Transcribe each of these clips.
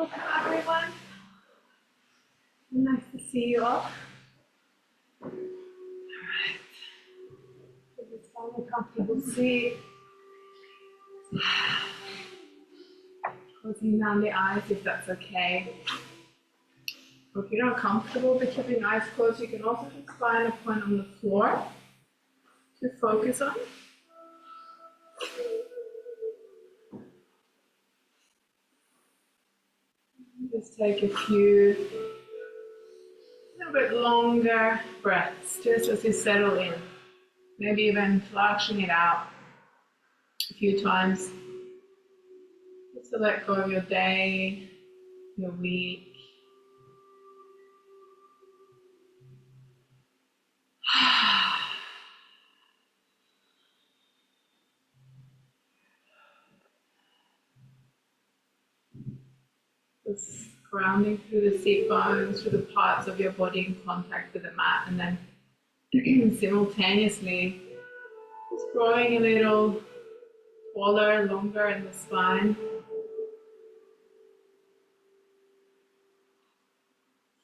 Welcome everyone. Nice to see you all. Alright. Just find a comfortable seat. Closing down the eyes if that's okay. Or if you're not comfortable with keeping eyes closed, you can also just find a point on the floor to focus on. Just take a few, a little bit longer breaths, just as you settle in. Maybe even flushing it out a few times. Just to let go of your day, your week. Just grounding through the seat bones, through the parts of your body in contact with the mat, and then simultaneously just growing a little taller, longer in the spine.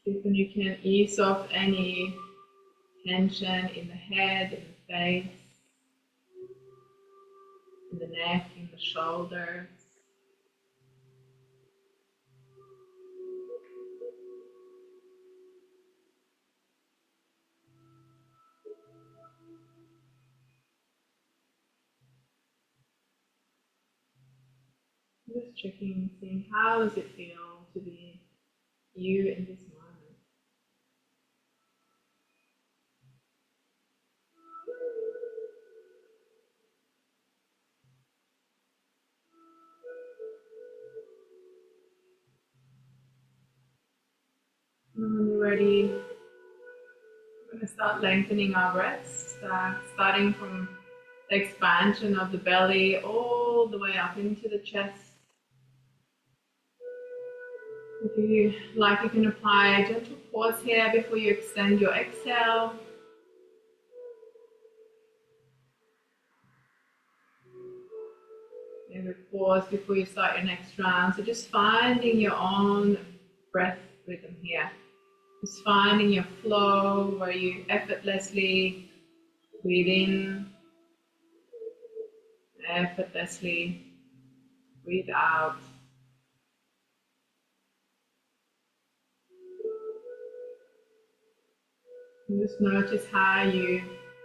See if you can ease off any tension in the head, in the face, in the neck, in the shoulders. Just checking, seeing how does it feel to be you in this moment. And when you're ready, we're going to start lengthening our breaths, starting from the expansion of the belly all the way up into the chest. If you like, you can apply a gentle pause here before you extend your exhale. Maybe pause before you start your next round. So just finding your own breath rhythm here. Just finding your flow where you effortlessly breathe in, effortlessly breathe out. And just notice how you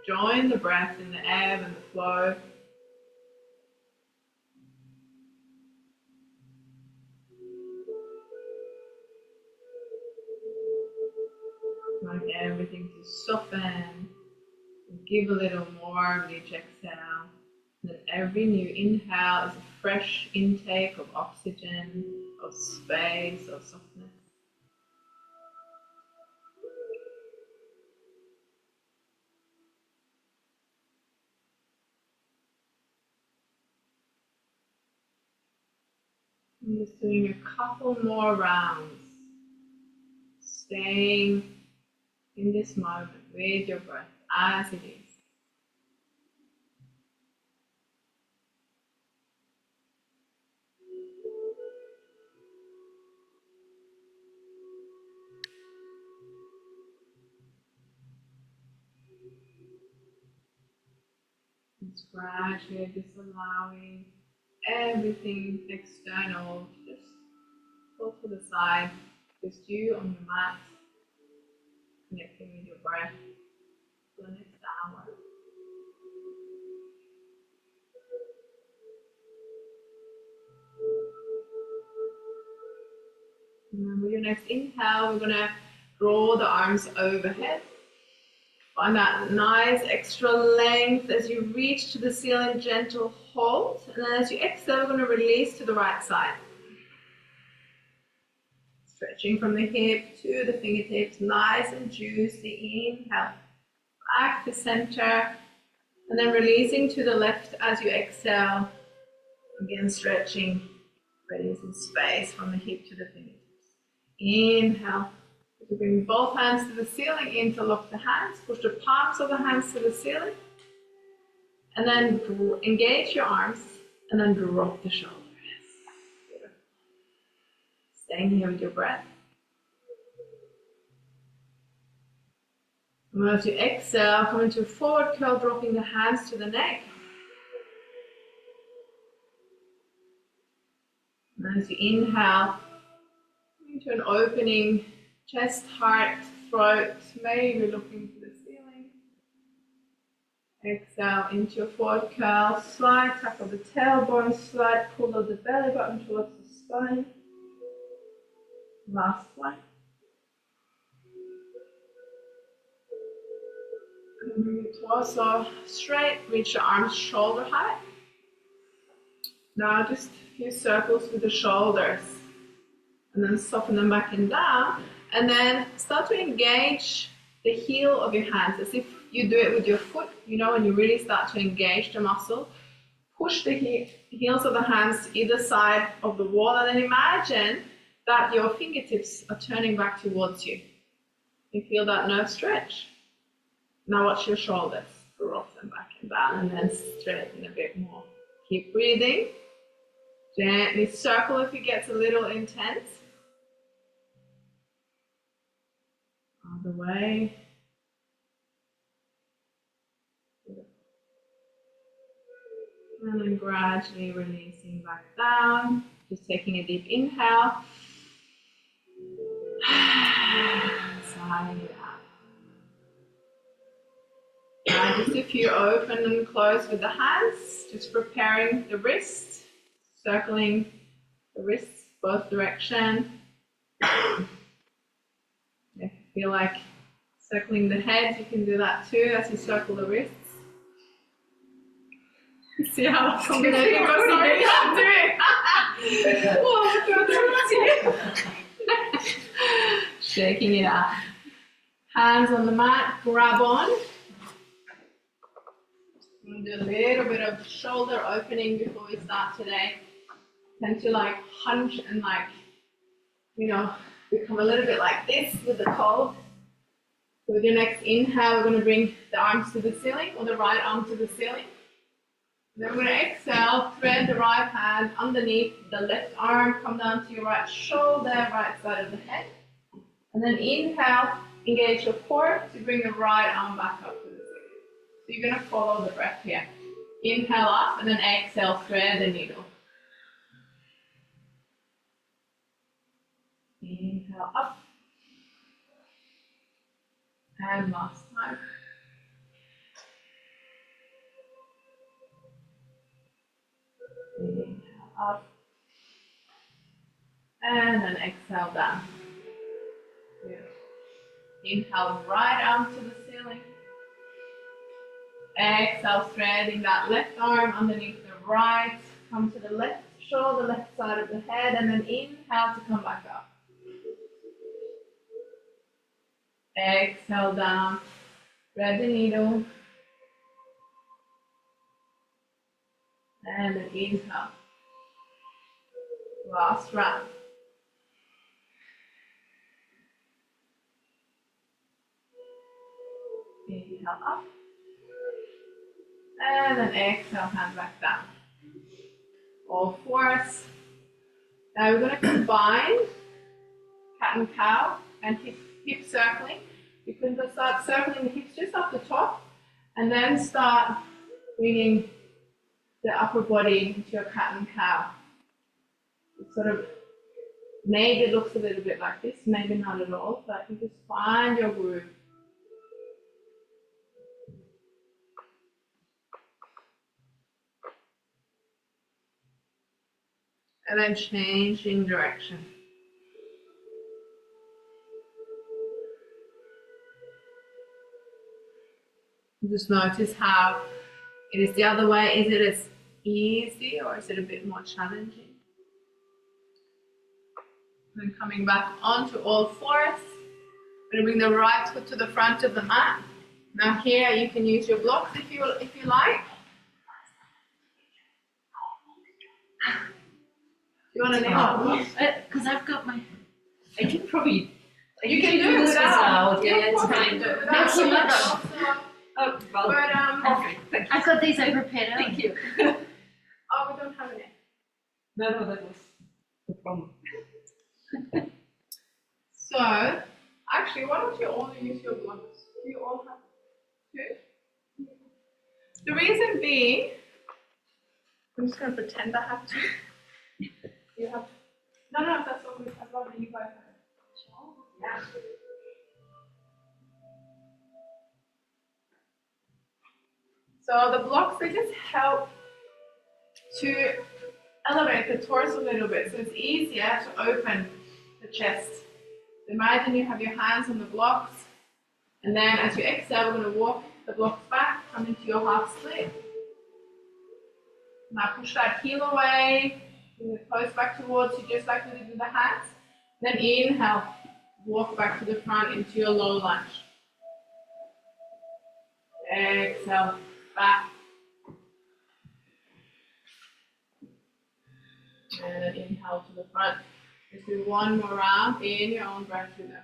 join the breath in the ebb and the flow. Like everything to soften and give a little more with each exhale. And then every new inhale is a fresh intake of oxygen, of space, of softness. I'm just doing a couple more rounds, staying in this moment with your breath as it is. Just gradually just allowing everything external to just pull to the side, just you on your mat, connecting with your breath for the next hour. And with your next inhale, we're going to draw the arms overhead. Find that nice extra length as you reach to the ceiling, gentle hold. And then as you exhale, we're going to release to the right side. Stretching from the hip to the fingertips, nice and juicy. Inhale, back to center. And then releasing to the left as you exhale. Again, stretching, releasing space from the hip to the fingertips. Inhale. To bring both hands to the ceiling, interlock the hands, push the palms of the hands to the ceiling, and then engage your arms, and then drop the shoulders. Staying here with your breath. And as you exhale, come into a forward curl, dropping the hands to the neck. And as you inhale, into an opening, chest, heart, throat, maybe looking to the ceiling. Exhale into your forward curl, slight tap of the tailbone, slight pull of the belly button towards the spine. Last one. And bring your torso straight, reach your arms shoulder height. Now just a few circles with the shoulders. And then soften them back and down. And then start to engage the heel of your hands as if you do it with your foot, you know, and you really start to engage the muscle. Push the heels of the hands to either side of the wall, and then imagine that your fingertips are turning back towards you. You feel that nerve stretch. Now watch your shoulders. Rock them back and down, and then straighten a bit more. Keep breathing. Gently circle if it gets a little intense. Other way. And then gradually releasing back down. Just taking a deep inhale. Sighing it out. Now just a few open and close with the hands. Just preparing the wrists. Circling the wrists both directions. If you feel like circling the head, you can do that too as you circle the wrists. See how the combination goes? Sorry, I'm doing it. Shaking it out. Hands on the mat, grab on. I'm going to do a little bit of shoulder opening before we start today. Tend to like hunch and like, you know, become a little bit like this with the cold. So with your next inhale, we're going to bring the arms to the ceiling, or the right arm to the ceiling. Then we're going to exhale, thread the right hand underneath the left arm, come down to your right shoulder, right side of the head. And then inhale, engage your core to bring the right arm back up to the ceiling. So you're going to follow the breath here. Inhale up, and then exhale, thread the needle. Inhale up. And last time. Inhale up. And then exhale down. Beautiful. Inhale, right arm to the ceiling. Exhale, threading that left arm underneath the right. Come to the left shoulder, left side of the head, and then inhale to come back up. Exhale down, thread the needle, and then inhale. Last round. Inhale up, and then exhale, hand back down. All fours. Now we're going to combine cat and cow and hip circling. You can just start circling the hips just up the top, and then start bringing the upper body into your cat and cow. It sort of, maybe it looks a little bit like this, maybe not at all, but you just find your groove. And then changing direction. Just notice how it is the other way. Is it as easy, or is it a bit more challenging? And coming back onto all fours. We're going to bring the right foot to the front of the mat. Now here you can use your blocks if you like. You want to nail it? Because I've got my. I can probably. You can do it without. Yeah, it's fine. Thanks so much. Oh, well, but okay, thank you. I've got these over prepared. Thank you. Oh, we don't have any. No, that was the problem. So, actually, why don't you all use your blocks? Do you all have two? The reason being, I'm just going to pretend I have two. You have, no, that's all good. I'd rather you guys have it. Yeah. So the blocks, they just help to elevate the torso a little bit, so it's easier to open the chest. So imagine you have your hands on the blocks, and then as you exhale, we're going to walk the blocks back, come into your half split. Now push that heel away, bring the toes back towards you, just like we did with the hands. Then inhale, walk back to the front into your low lunge. Exhale, back. And then inhale to the front. Let's do one more round in your own breath rhythm.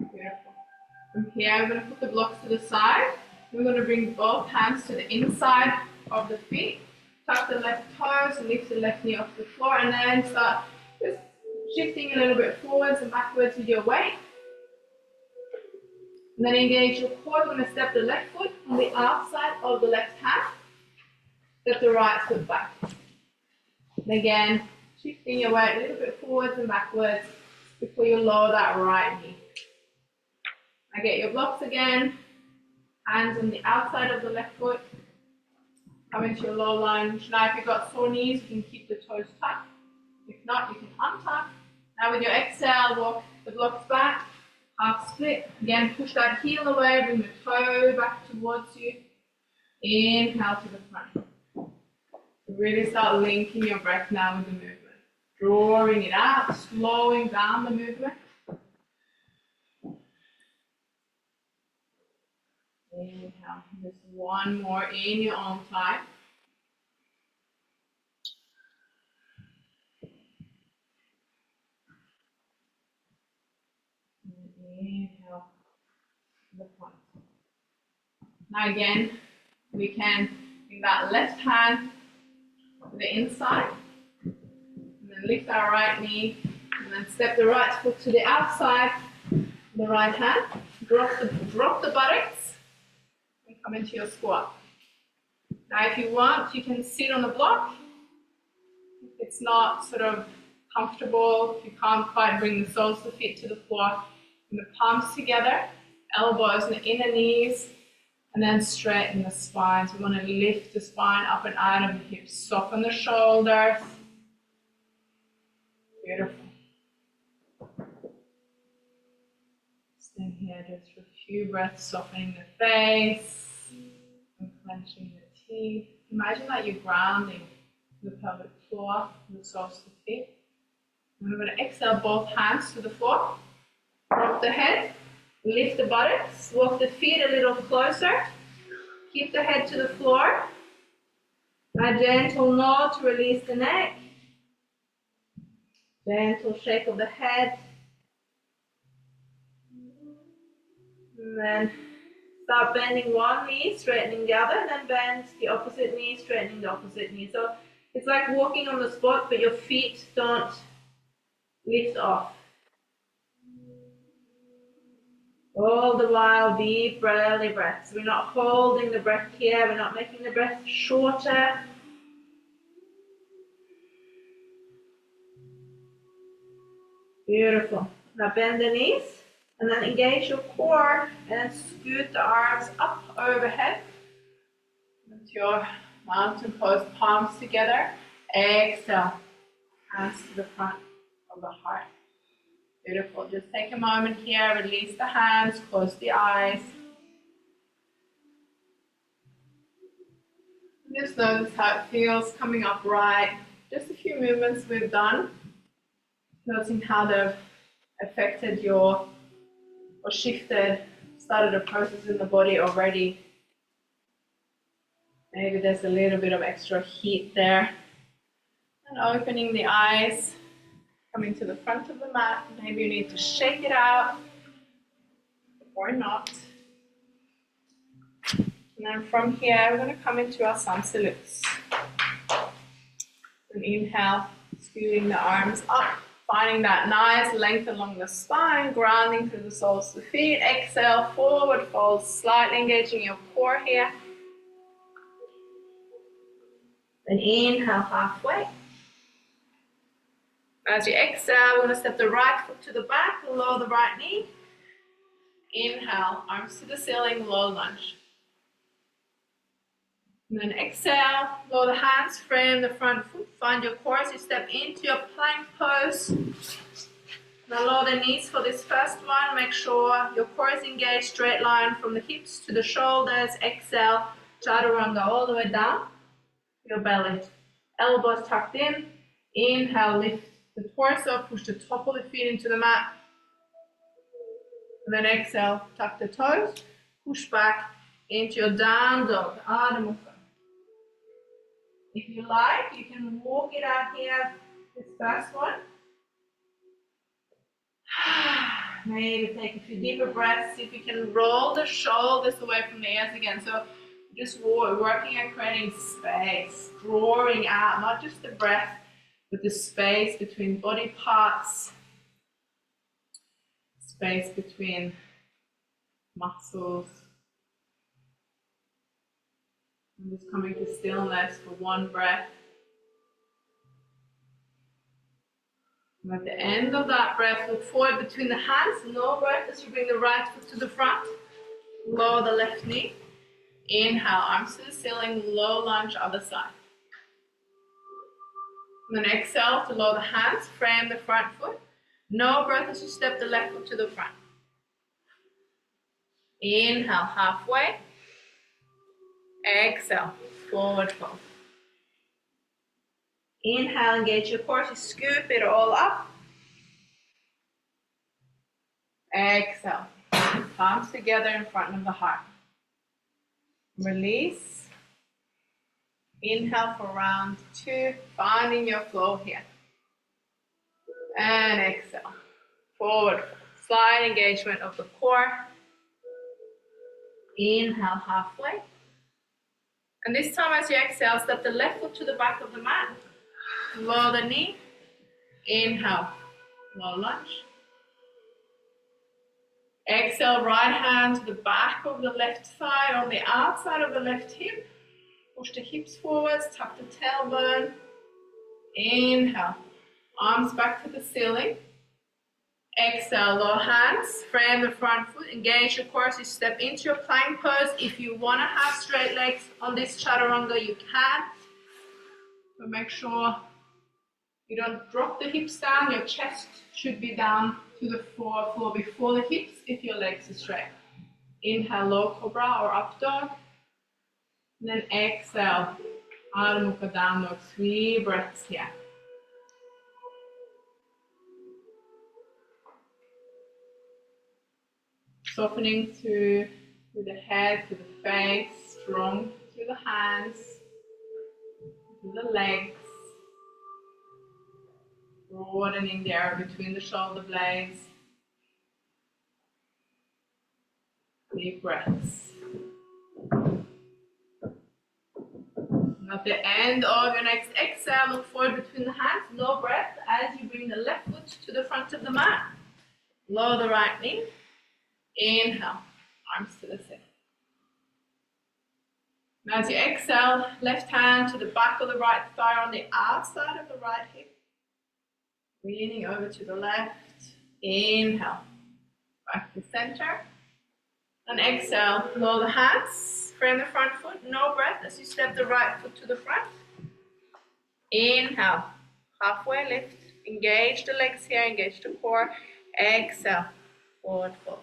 Beautiful. From here, we're going to put the blocks to the side. We're going to bring both hands to the inside of the feet. Tuck the left toes and lift the left knee off the floor, and then start just shifting a little bit forwards and backwards with your weight. And then engage your core. We're going to step the left foot on the outside of the left hand. Step the right foot back. And again, shifting your weight a little bit forwards and backwards before you lower that right knee. Now get your blocks again. Hands on the outside of the left foot. Come into your low lunge. Now if you've got sore knees, you can keep the toes tucked. If not, you can untuck. Now with your exhale, walk the blocks back. Half split. Again, push that heel away. Bring the toe back towards you. Inhale to the front. Really start linking your breath now with the movement. Drawing it out, slowing down the movement. Inhale. Just one more in your own time. Inhale to the front. Now again, we can bring that left hand to the inside, and then lift our right knee, and then step the right foot to the outside, the right hand, drop the buttocks, and come into your squat. Now if you want, you can sit on the block. If it's not sort of comfortable, if you can't quite bring the soles of the feet to the floor, bring the palms together, elbows and the inner knees, and then straighten the spine. So we want to lift the spine up and out of the hips, soften the shoulders. Beautiful. Stay here just for a few breaths, softening the face and clenching the teeth. Imagine that you're grounding the pelvic floor, the soles of the feet. And we're going to exhale both hands to the floor. Rock the head, lift the buttocks, walk the feet a little closer. Keep the head to the floor. A gentle nod to release the neck. Gentle shake of the head. And then start bending one knee, straightening the other, then bend the opposite knee, straightening the opposite knee. So it's like walking on the spot, but your feet don't lift off. All the while, deep belly breaths. We're not holding the breath here, we're not making the breath shorter. Beautiful. Now bend the knees, and then engage your core, and scoot the arms up overhead. With your mountain pose, palms together. Exhale, hands to the front of the heart. Beautiful. Just take a moment here, release the hands, close the eyes. Just notice how it feels coming upright. Just a few movements we've done. Noticing how they've affected or started a process in the body already. Maybe there's a little bit of extra heat there. And opening the eyes. Coming to the front of the mat, maybe you need to shake it out or not. And then from here, we're going to come into our sun salutes. And inhale, scooting the arms up, finding that nice length along the spine, grounding through the soles of the feet. Exhale, forward fold, slightly engaging your core here. Then inhale halfway. As you exhale, we're going to step the right foot to the back, lower the right knee. Inhale, arms to the ceiling, low lunge. And then exhale, lower the hands, frame the front foot, find your core as you step into your plank pose. Now lower the knees for this first one, make sure your core is engaged, straight line from the hips to the shoulders. Exhale, chaturanga all the way down, your belly. Elbows tucked in, inhale, lift the torso, push the top of the feet into the mat. And then exhale, tuck the toes, push back into your down dog, Adho Mukha. If you like, you can walk it out here, this first one. Maybe take a few deeper breaths. See if you can roll the shoulders away from the ears again. So just working at creating space, drawing out, not just the breath, but the space between body parts, space between muscles. I'm just coming to stillness for one breath. And at the end of that breath, look forward between the hands, no breath as you bring the right foot to the front. Lower the left knee. Inhale, arms to the ceiling, low lunge, other side. And then exhale to lower the hands, frame the front foot. No breath as you step the left foot to the front. Inhale, halfway. Exhale, forward fold. Inhale, engage your core, you scoop it all up. Exhale, palms together in front of the heart. Release. Inhale for round 2, finding your flow here. And exhale, forward fold. Slight engagement of the core. Inhale, halfway. And this time as you exhale, step the left foot to the back of the mat. Lower the knee. Inhale, low lunge. Exhale, right hand to the back of the left thigh, on the outside of the left hip. Push the hips forwards, tuck the tailbone. Inhale, arms back to the ceiling. Exhale, lower hands, frame the front foot, engage your core as you step into your plank pose. If you want to have straight legs on this chaturanga, you can. But make sure you don't drop the hips down. Your chest should be down to the floor before the hips if your legs are straight. Inhale, low cobra or up dog. And then exhale, Adho Mukha down dog. 3 breaths here. Softening through the head, through the face, strong through the hands, through the legs. Broadening the area between the shoulder blades. Deep breaths. And at the end of your next exhale, look forward between the hands, no breath, as you bring the left foot to the front of the mat. Lower the right knee. Inhale, arms to the ceiling. Now as you exhale, left hand to the back of the right thigh on the outside of the right hip. Leaning over to the left. Inhale, back to center. And exhale, lower the hands, frame the front foot, no breath as you step the right foot to the front. Inhale, halfway lift, engage the legs here, engage the core. Exhale, forward fold.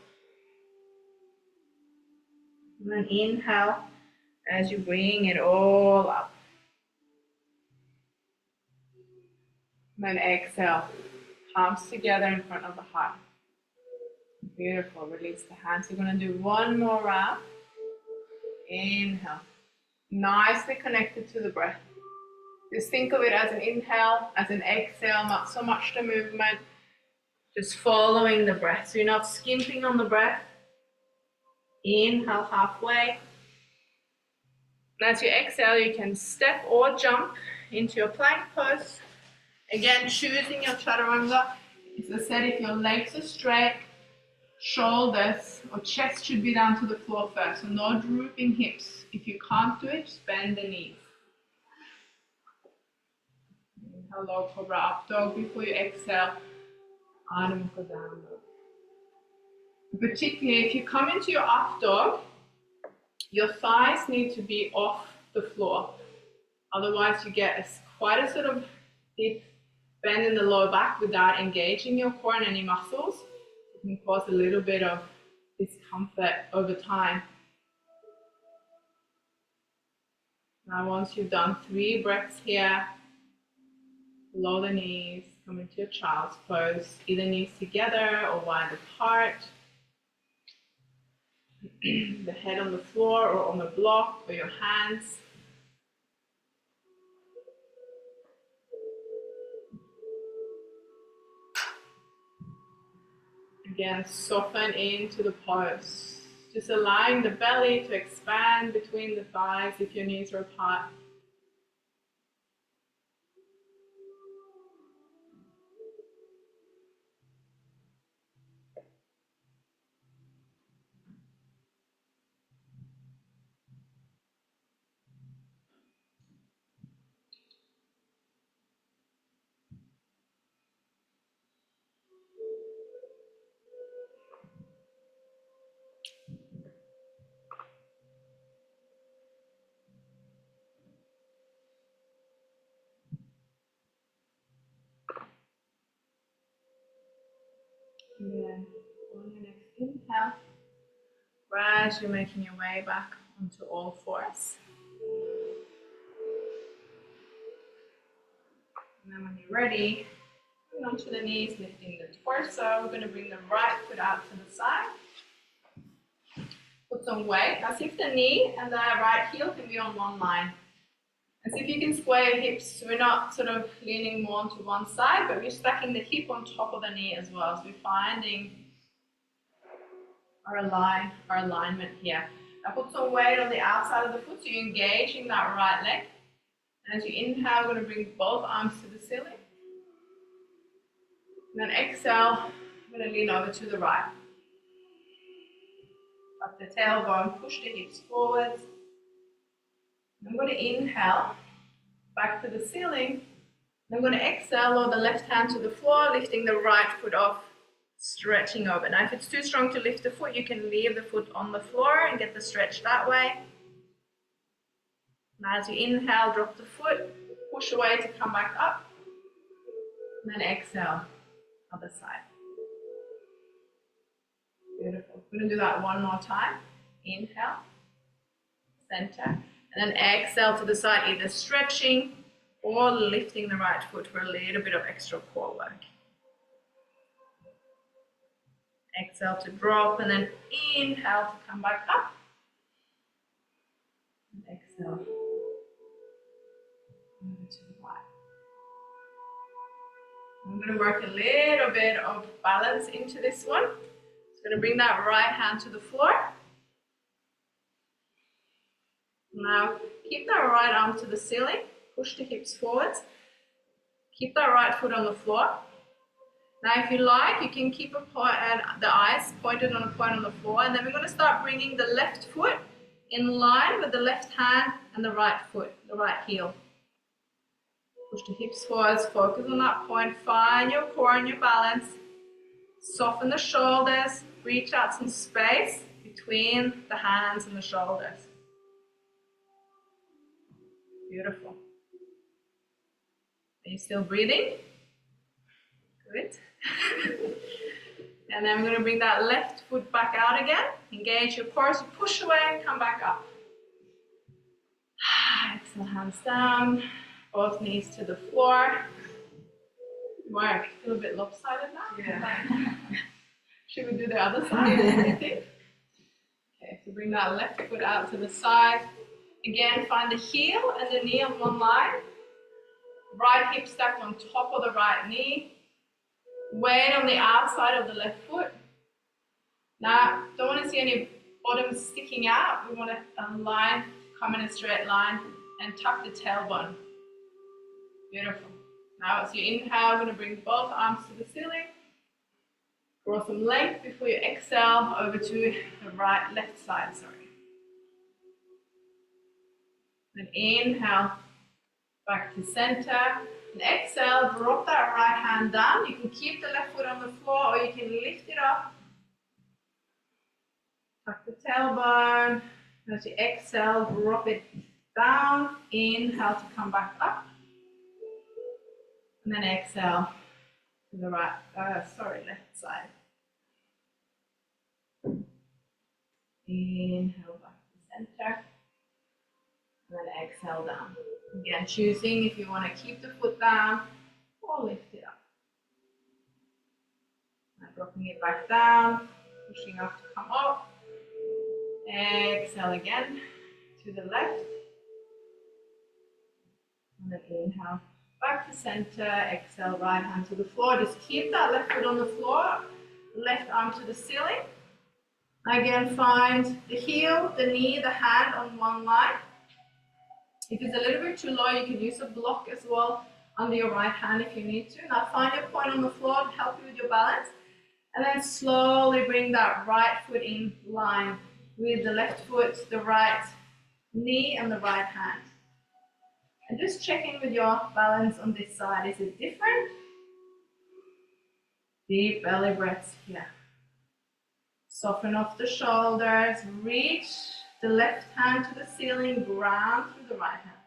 And then inhale as you bring it all up. And then exhale, palms together in front of the heart. Beautiful, release the hands. You're going to do one more round. Inhale, nicely connected to the breath. Just think of it as an inhale, as an exhale, not so much the movement, just following the breath. So you're not skimping on the breath. Inhale halfway. And as you exhale, you can step or jump into your plank pose. Again, choosing your chaturanga. As I said, if your legs are straight, shoulders or chest should be down to the floor first. So no drooping hips. If you can't do it, just bend the knees. Inhale, low cobra up dog. Before you exhale, Adho Mukha down dog. Particularly if you come into your up dog, your thighs need to be off the floor. Otherwise, you get quite a sort of deep bend in the lower back without engaging your core and any muscles. It can cause a little bit of discomfort over time. Now, once you've done 3 breaths here, lower the knees, come into your child's pose, either knees together or wide apart. The head on the floor or on the block or your hands. Again, soften into the pose. Just allowing the belly to expand between the thighs if your knees are apart. And then on your next inhale, gradually making your way back onto all fours. And then when you're ready, bring onto the knees, lifting the torso. We're going to bring the right foot out to the side. Put some weight. Now see if the knee and the right heel can be on one line. And see if you can square your hips so we're not sort of leaning more onto one side, but we're stacking the hip on top of the knee as well. So we're finding our alignment here. Now put some weight on the outside of the foot so you're engaging that right leg. And as you inhale, we're going to bring both arms to the ceiling. And then exhale, I'm going to lean over to the right. Up the tailbone, push the hips forwards. I'm going to inhale, back to the ceiling. I'm going to exhale, lower the left hand to the floor, lifting the right foot off, stretching over. Now if it's too strong to lift the foot, you can leave the foot on the floor and get the stretch that way. Now as you inhale, drop the foot, push away to come back up. And then exhale, other side. Beautiful. We're going to do that one more time. Inhale, center. And then exhale to the side, either stretching or lifting the right foot for a little bit of extra core work. Exhale to drop, and then inhale to come back up. And exhale. Move to the right. I'm going to work a little bit of balance into this one. Just going to bring that right hand to the floor. Now, keep that right arm to the ceiling, push the hips forwards, keep that right foot on the floor. Now, if you like, you can keep the eyes pointed on a point on the floor, and then we're going to start bringing the left foot in line with the left hand and the right foot, the right heel. Push the hips forwards, focus on that point, find your core and your balance, soften the shoulders, reach out some space between the hands and the shoulders. Beautiful. Are you still breathing? Good. And then I'm going to bring that left foot back out again. Engage your core, so push away, come back up. Exhale, hands down, both knees to the floor. Work. Feel a bit lopsided now? Yeah. Should we do the other side? Okay, so bring that left foot out to the side. Again, find the heel and the knee on one line. Right hip stacked on top of the right knee. Weight on the outside of the left foot. Now, don't want to see any bottoms sticking out. We want to align, come in a straight line and tuck the tailbone. Beautiful. Now as you inhale, I'm going to bring both arms to the ceiling. Draw some length before you exhale over to the left side, sorry. Then inhale, back to center. And exhale, drop that right hand down. You can keep the left foot on the floor or you can lift it up. Tuck the tailbone. As you exhale, drop it down. Inhale to come back up. And then exhale to the left side. Inhale back to center. And then exhale down. Again, choosing if you want to keep the foot down or lift it up. And dropping it back down, pushing up to come up. Exhale again to the left. And then inhale back to center. Exhale, right hand to the floor. Just keep that left foot on the floor, left arm to the ceiling. Again, find the heel, the knee, the hand on one line. If it's a little bit too low, you can use a block as well under your right hand if you need to. Now find your point on the floor to help you with your balance. And then slowly bring that right foot in line with the left foot, the right knee, and the right hand. And just check in with your balance on this side. Is it different? Deep belly breaths here. Soften off the shoulders, reach the left hand to the ceiling, ground through the right hand.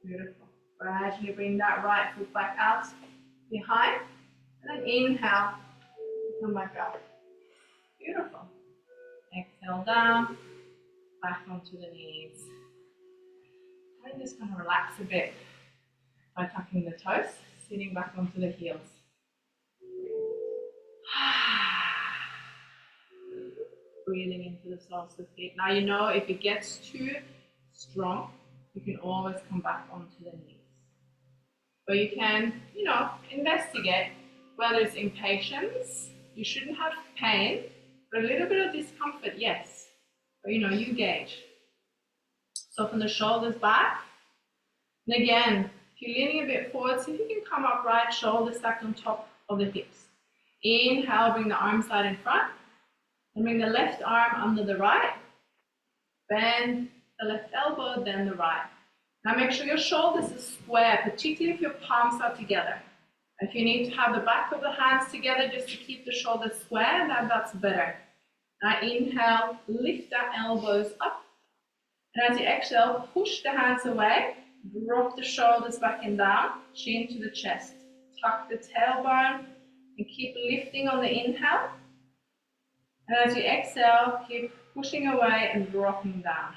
Beautiful. Gradually bring that right foot back out behind, and then inhale, come back up. Beautiful. Exhale down, back onto the knees. I'm just going to relax a bit by tucking the toes, sitting back onto the heels. Breathing into the soles of the feet. Now you know if it gets too strong, you can always come back onto the knees. But you can, investigate whether it's impatience, you shouldn't have pain, but a little bit of discomfort, yes. But you gauge. Soften the shoulders back. And again, if you're leaning a bit forward, see if you can come upright, shoulders stacked on top of the hips. Inhale, bring the arms out in front. And bring the left arm under the right. Bend the left elbow, then the right. Now make sure your shoulders are square, particularly if your palms are together. If you need to have the back of the hands together just to keep the shoulders square, that's better. Now inhale, lift the elbows up. And as you exhale, push the hands away. Drop the shoulders back and down, chin to the chest. Tuck the tailbone and keep lifting on the inhale. And as you exhale, keep pushing away and dropping down.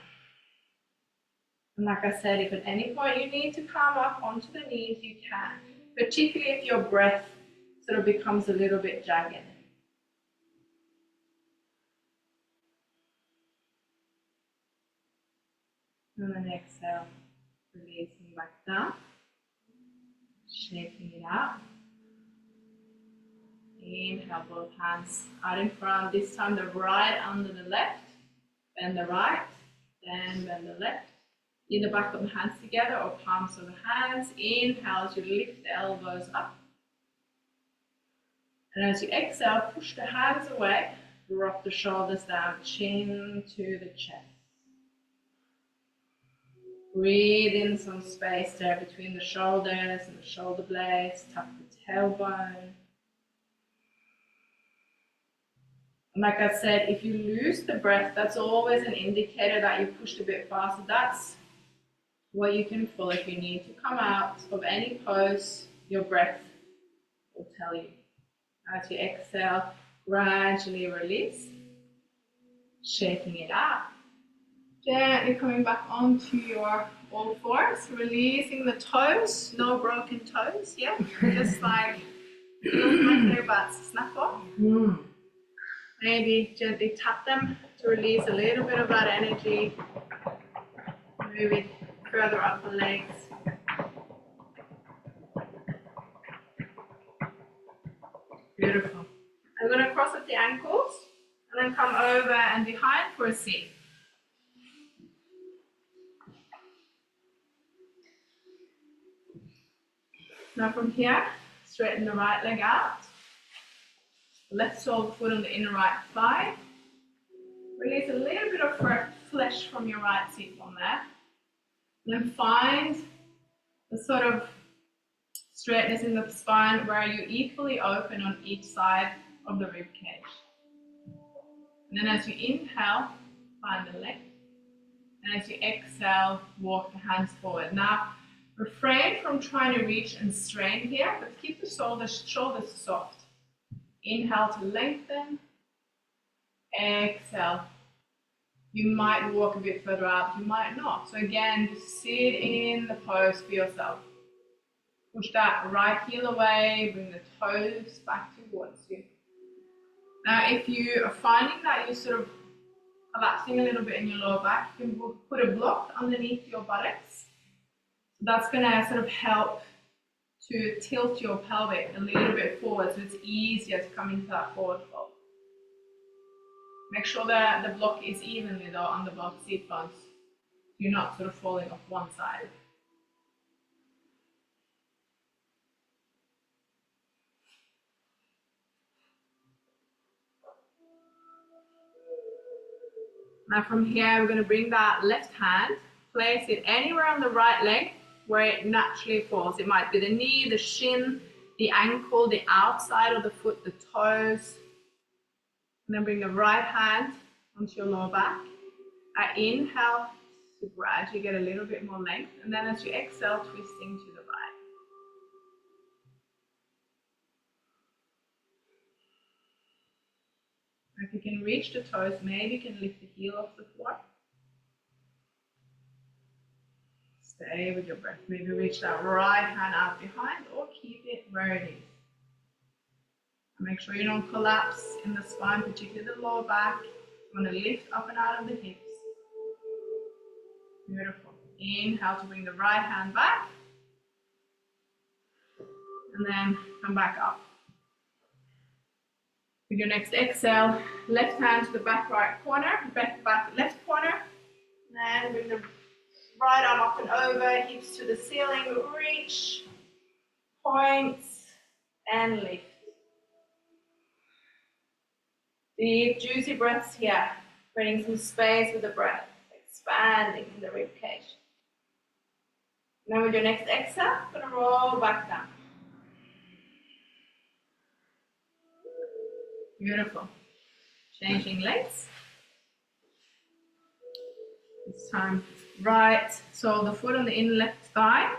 And like I said, if at any point you need to come up onto the knees, you can. Particularly if your breath sort of becomes a little bit jagged. And then exhale, releasing back down, shaking it out. Inhale, both hands out in front. This time the right under the left. Bend the right, then bend the left. Either back of the hands together or palms of the hands. Inhale as you lift the elbows up. And as you exhale, push the hands away. Drop the shoulders down, chin to the chest. Breathe in some space there between the shoulders and the shoulder blades. Tuck the tailbone. Like I said, if you lose the breath, that's always an indicator that you pushed a bit faster. That's what you can feel. If you need to come out of any pose, your breath will tell you. As you exhale, gradually release, shaking it out. Gently coming back onto your all fours, releasing the toes, no broken toes, yeah? Just like my hair butts snap off. Maybe gently tap them to release a little bit of that energy. Move it further up the legs. Beautiful. I'm going to cross up the ankles and then come over and behind for a seat. Now from here, straighten the right leg out. Left sole of the foot on the inner right thigh. Release a little bit of flesh from your right sit bone there. Then find the sort of straightness in the spine where you equally open on each side of the rib cage. And then as you inhale, find the length. And as you exhale, walk the hands forward. Now, refrain from trying to reach and strain here, but keep the shoulders soft. Inhale to lengthen. Exhale. You might walk a bit further out, you might not. So again, just sit in the pose for yourself. Push that right heel away, bring the toes back towards you. Now, if you are finding that you're sort of collapsing a little bit in your lower back, you can put a block underneath your buttocks. So that's going to sort of help to tilt your pelvic a little bit forward, so it's easier to come into that forward fold. Make sure that the block is evenly though on the both seat bones. You're not sort of falling off one side. Now from here, we're going to bring that left hand, place it anywhere on the right leg where it naturally falls. It might be the knee, the shin, the ankle, the outside of the foot, the toes. And then bring the right hand onto your lower back. Inhale to gradually get a little bit more length. And then as you exhale, twisting to the right. If you can reach the toes, maybe you can lift the heel off the floor. Stay with your breath. Maybe reach that right hand out behind or keep it where it is. And make sure you don't collapse in the spine, particularly the lower back. You want to lift up and out of the hips. Beautiful. Inhale to bring the right hand back. And then come back up. With your next exhale, left hand to the back right corner, back left corner. And bring the right arm up and over, hips to the ceiling, reach, points, and lift. Deep, juicy breaths here, creating some space with the breath, expanding in the rib cage. Now with your next exhale, I'm going to roll back down. Beautiful. Changing legs. This time, right sole of the foot on the inner left thigh.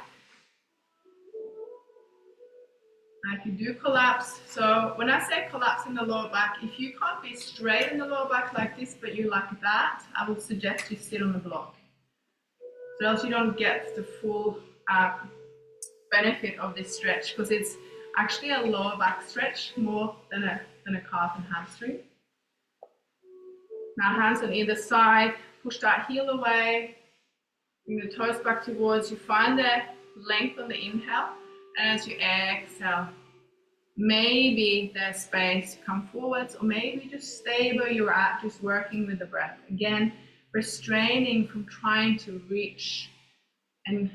Now if you do collapse, so when I say collapse in the lower back, if you can't be straight in the lower back like this, but you like that, I would suggest you sit on the block. So else you don't get the full benefit of this stretch, because it's actually a lower back stretch more than a calf and hamstring. Now hands on either side, push that heel away, bring the toes back towards you, find the length on the inhale, and as you exhale, maybe there's space to come forwards, or maybe just stay where you're at, just working with the breath. Again, restraining from trying to reach and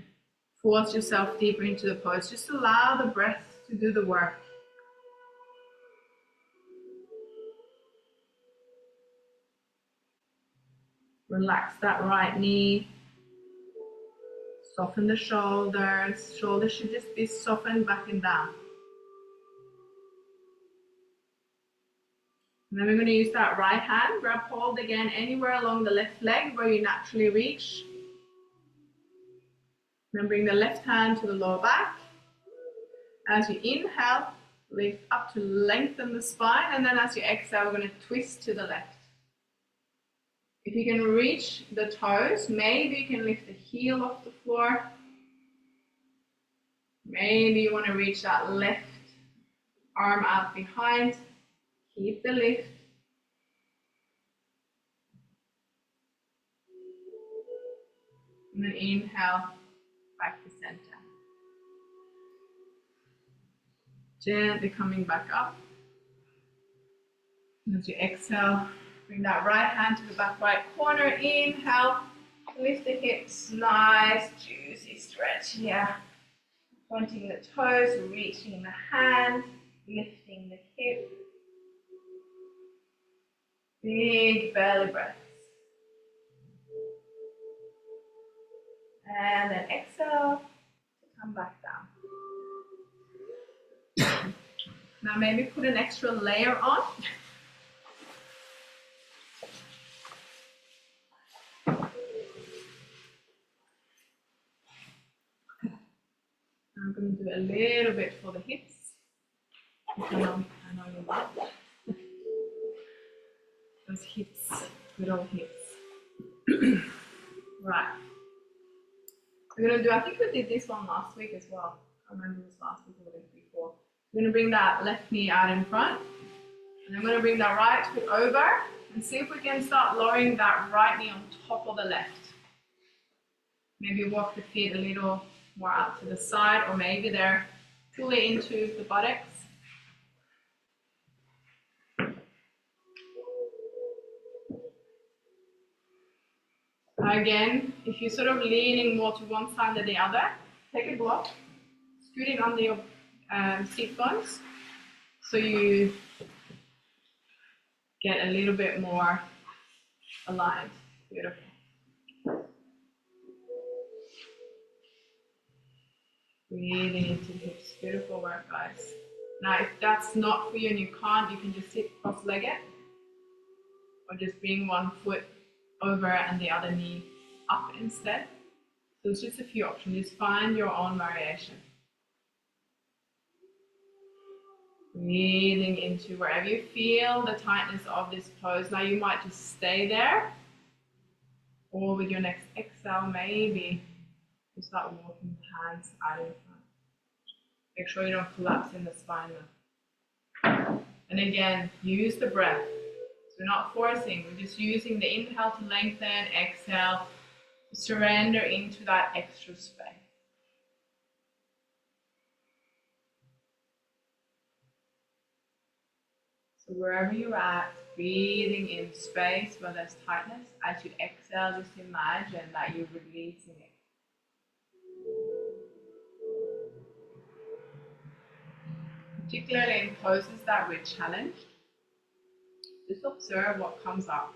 force yourself deeper into the pose. Just allow the breath to do the work. Relax that right knee. Soften the shoulders. Shoulders should just be softened back and down. And then we're going to use that right hand. Grab hold again anywhere along the left leg where you naturally reach. Then bring the left hand to the lower back. As you inhale, lift up to lengthen the spine. And then as you exhale, we're going to twist to the left. If you can reach the toes, maybe you can lift the heel off the floor. Maybe you want to reach that left arm out behind. Keep the lift. And then inhale, back to center. Gently coming back up. And as you exhale, bring that right hand to the back right corner. Inhale, lift the hips. Nice, juicy stretch here. Pointing the toes, reaching the hand, lifting the hip. Big belly breaths. And then exhale to come back down. Now maybe put an extra layer on. I'm going to do a little bit for the hips. I know you like those hips, good old hips. Right. We're going to do, I think we did this one last week as well. I remember it was last week or the week before. We're going to bring that left knee out in front. And I'm going to bring that right foot over and see if we can start lowering that right knee on top of the left. Maybe walk the feet a little more out to the side, or maybe they're fully into the buttocks. Again, if you're sort of leaning more to one side or the other, take a block, scoot it under your seat bones so you get a little bit more aligned. Beautiful. Breathing into the hips. Beautiful work, guys. Now, if that's not for you and you can't, you can just sit cross-legged or just bring one foot over and the other knee up instead. So it's just a few options. Just find your own variation. Breathing into wherever you feel the tightness of this pose. Now you might just stay there, or with your next exhale, maybe you start walking the hands out in front. Make sure you don't collapse in the spine now. And again, use the breath. So we're not forcing, we're just using the inhale to lengthen, exhale to surrender into that extra space. So wherever you're at, breathing in space where there's tightness. As you exhale, just imagine that you're releasing it. Particularly in poses that we're challenged, just observe what comes up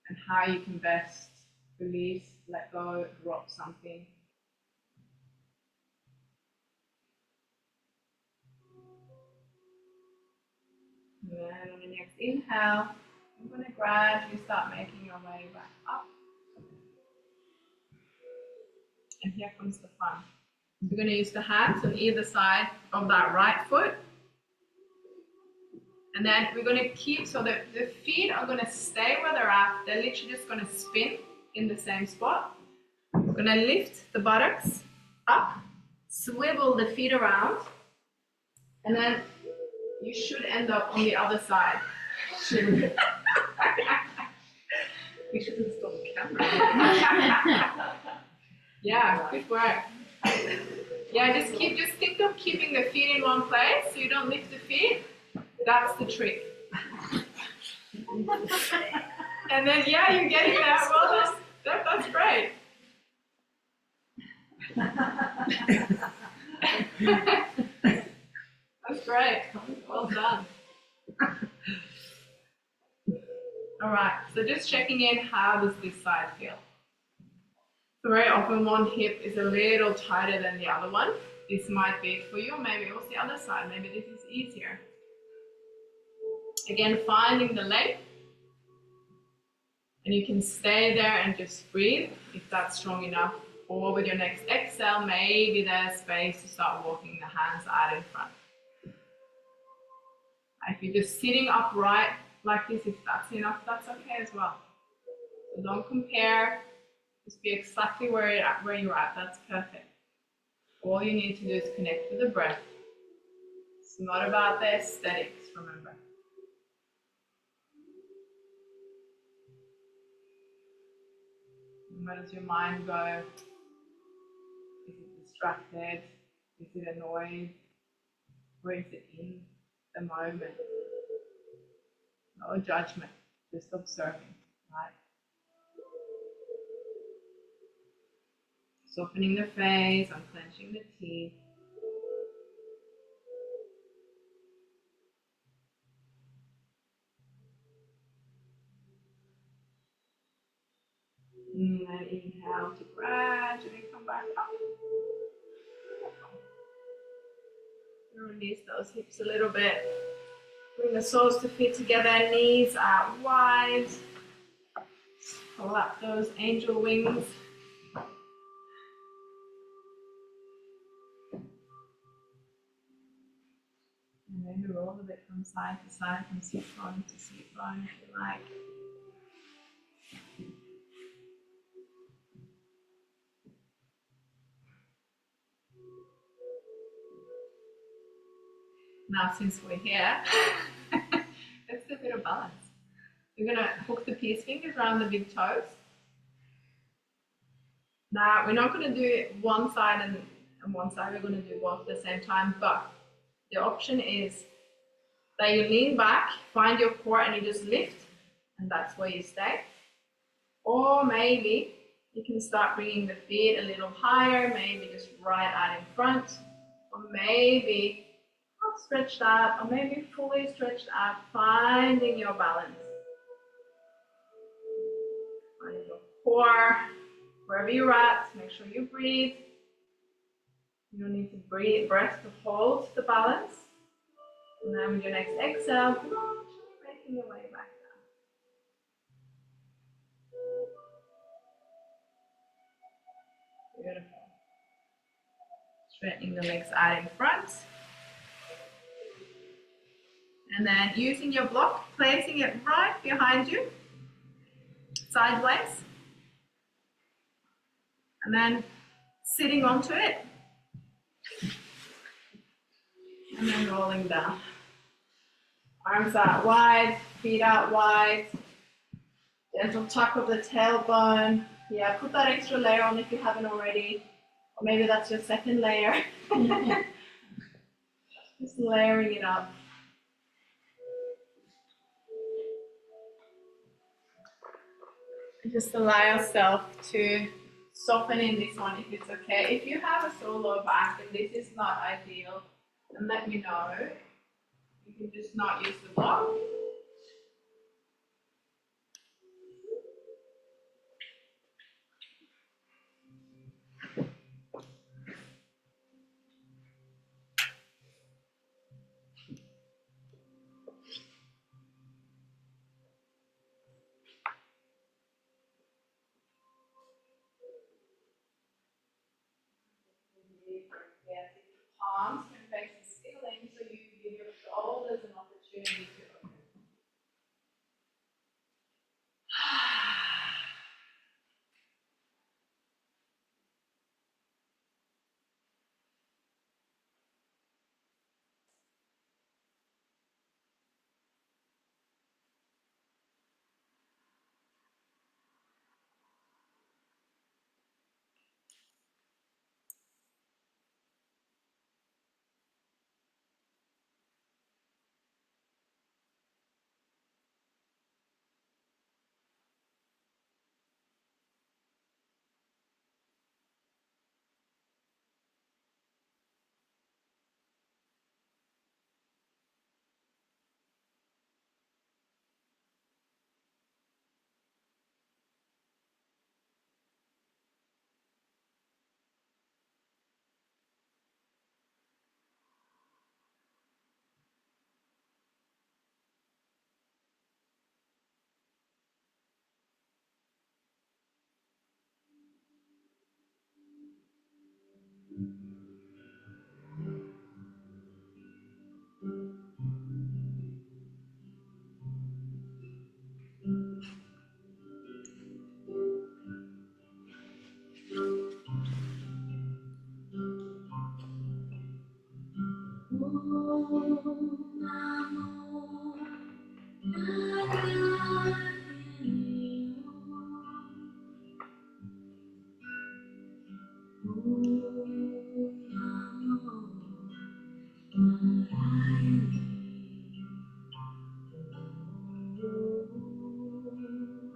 and how you can best release, let go, drop something. And then on the next inhale, I'm going to gradually start making your way back up. And here comes the fun. We're going to use the hands on either side of that right foot. And then we're going to keep, so that the feet are going to stay where they're at. They're literally just going to spin in the same spot. We're going to lift the buttocks up, swivel the feet around, and then you should end up on the other side. We shouldn't stop the camera. Yeah, good work. Yeah, just think of keeping the feet in one place so you don't lift the feet. That's the trick. And then, yeah, you're getting there. Well, that's great. That's great. Well done. All right, so just checking in, how does this side feel? So very often one hip is a little tighter than the other one. This might be for you, maybe it was the other side. Maybe this is easier. Again, finding the length. And you can stay there and just breathe if that's strong enough. Or with your next exhale, maybe there's space to start walking the hands out in front. If you're just sitting upright like this, if that's enough, that's okay as well. So don't compare. Just be exactly where you're at. That's perfect. All you need to do is connect with the breath. It's not about the aesthetics, remember. Where does your mind go? Is it distracted? Is it annoyed? Or is it in the moment? No judgment, just observing, right? Softening the face, unclenching the teeth. And then inhale to gradually come back up. And release those hips a little bit. Bring the soles to feet together, knees out wide. Pull up those angel wings. And maybe roll a bit from side to side, from seat bone to seat bone if you like. Now since we're here, let's do a bit of balance. We're going to hook the pierce fingers around the big toes. Now we're not going to do one side and one side, we're going to do both at the same time, but the option is that you lean back, find your core and you just lift, and that's where you stay. Or maybe you can start bringing the feet a little higher, maybe just right out in front, or maybe half stretched out, or maybe fully stretched out, finding your balance. Finding your core, wherever you're at, make sure you breathe. You don't need to breath to hold the balance. And then with your next exhale, gradually making your way back down. Beautiful. Straightening the legs out in front. And then using your block, placing it right behind you, sideways. And then sitting onto it. And then rolling down. Arms out wide, feet out wide. Gentle tuck of the tailbone. Yeah, put that extra layer on if you haven't already. Or maybe that's your second layer. Just layering it up. Just allow yourself to soften in this one if it's okay. If you have a sore lower back and this is not ideal, then let me know. You can just not use the block. Yes, your palms can face the ceiling, so you give your shoulders an opportunity to open.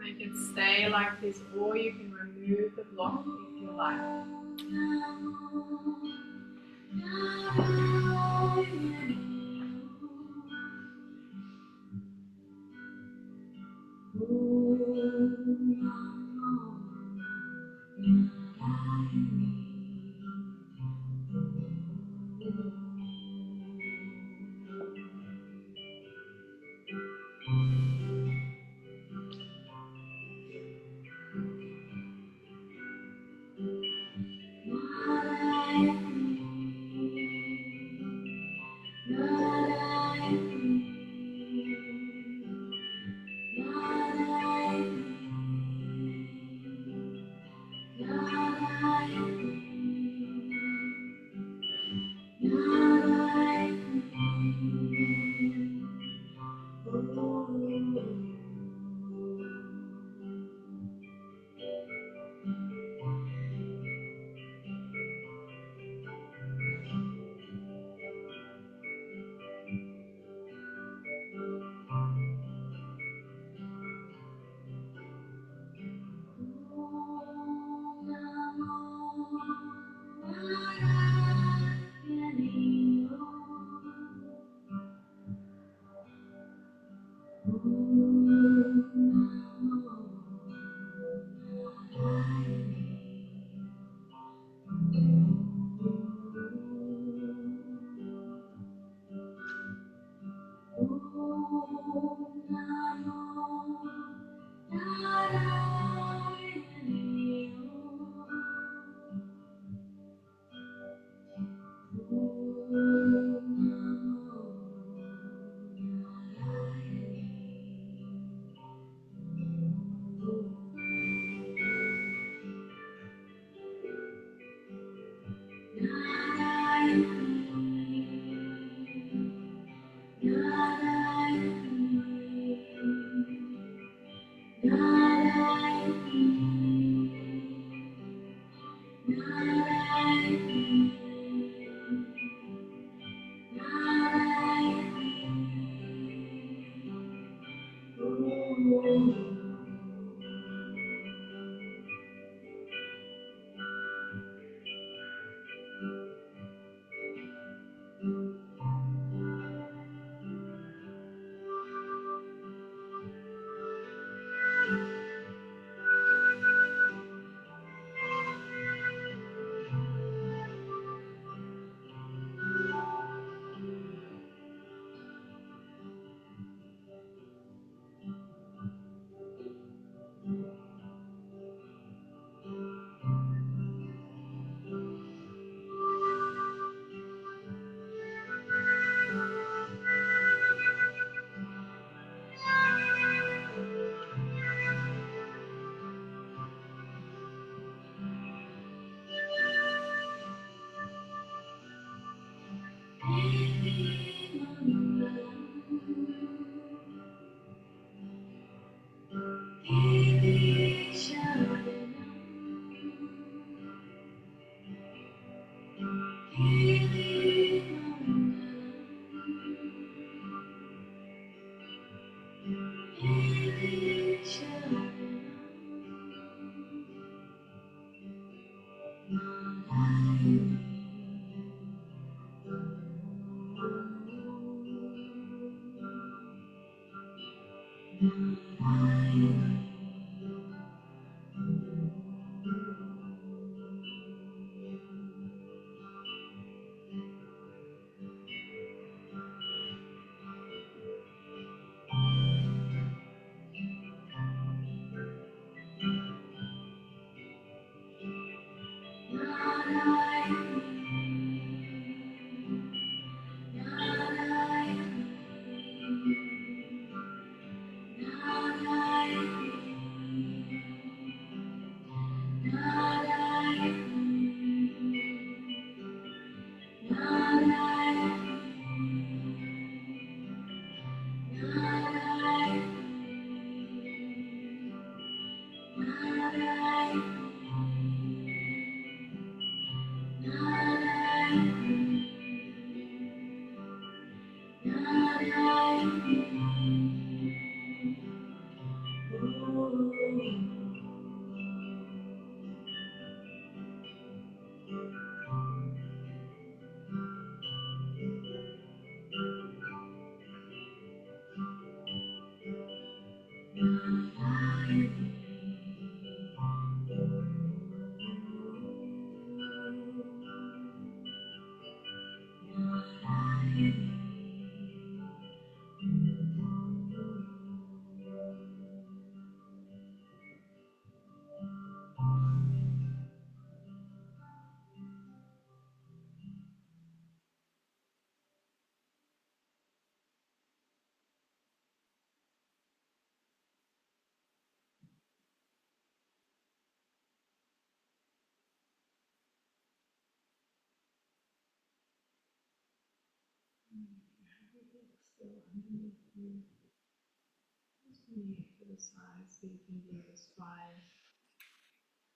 You can stay like this, or you can remove the block if you like. still underneath you. Just knee to the side so you can give the spine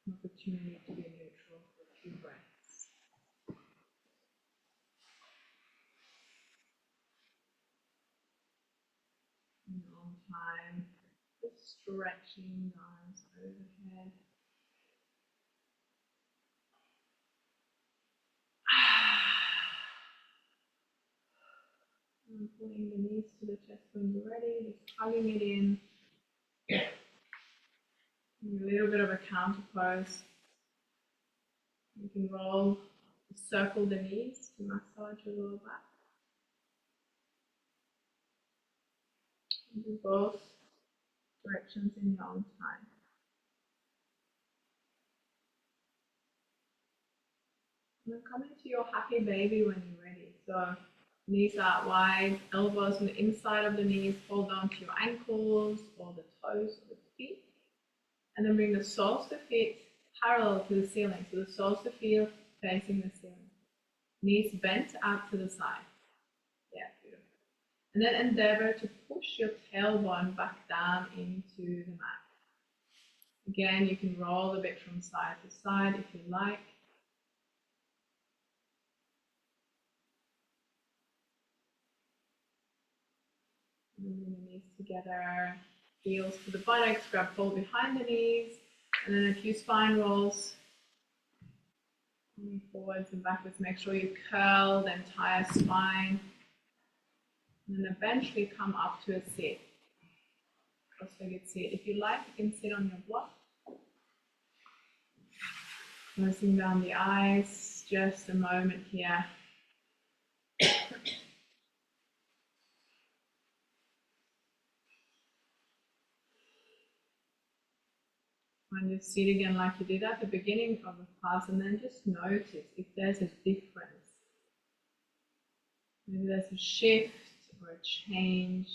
an opportunity to be neutral for a few breaths. And on time, just stretching the arms overhead. And pulling the knees to the chest when you're ready, just hugging it in. And a little bit of a counter pose. You can roll, circle the knees to massage your lower back. And do both directions in your own time. And then come into your happy baby when you're ready. So knees out wide, elbows on the inside of the knees, hold on to your ankles or the toes of the feet. And then bring the soles of the feet parallel to the ceiling. So the soles of the feet facing the ceiling. Knees bent out to the side. Yeah, beautiful. And then endeavor to push your tailbone back down into the mat. Again, you can roll a bit from side to side if you like. And then bring the knees together, heels to the buttocks, grab hold behind the knees, and then a few spine rolls. Moving forwards and backwards, make sure you curl the entire spine. And then eventually come up to a sit. Cross-legged sit. If you like, you can sit on your block. Closing down the eyes, just a moment here. Find your seat again like you did at the beginning of the class, and then just notice if there's a difference. Maybe there's a shift or a change.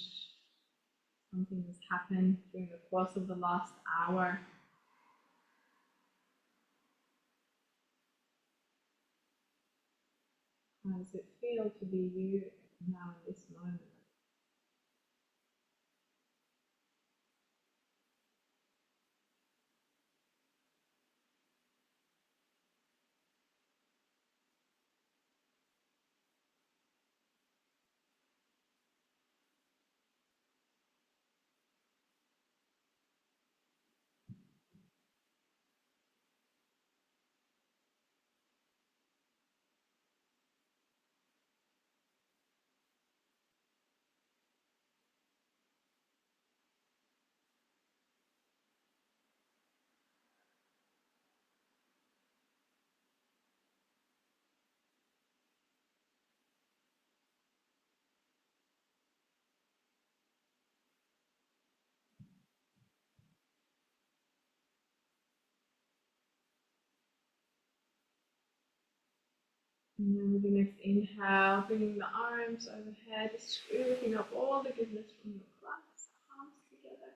Something has happened during the course of the last hour. How does it feel to be you now in this moment? And then with the next inhale, bringing the arms overhead, scooping up all the goodness from your class, palms together.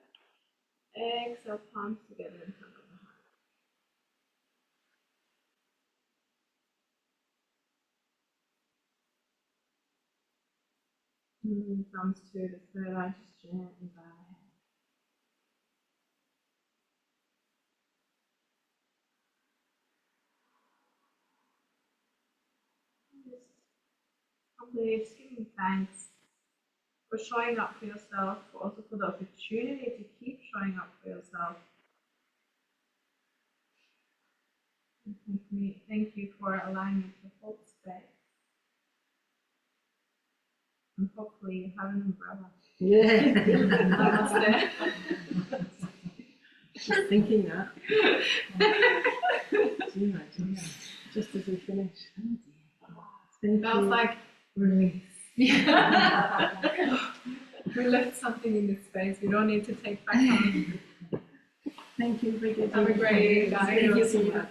Exhale, palms together and hand over heart. And when it comes to the third eye, just gently bow the head. Just giving thanks for showing up for yourself, but also for the opportunity to keep showing up for yourself. And thank you for allowing me to hold space. And hopefully you have an umbrella. Yeah. Namaste. Just thinking that. Just as we finish. Thank That was you. like release. We left something in this space. We don't need to take back home. Thank you, Bridget. Have a great day, guys. Thank you so much.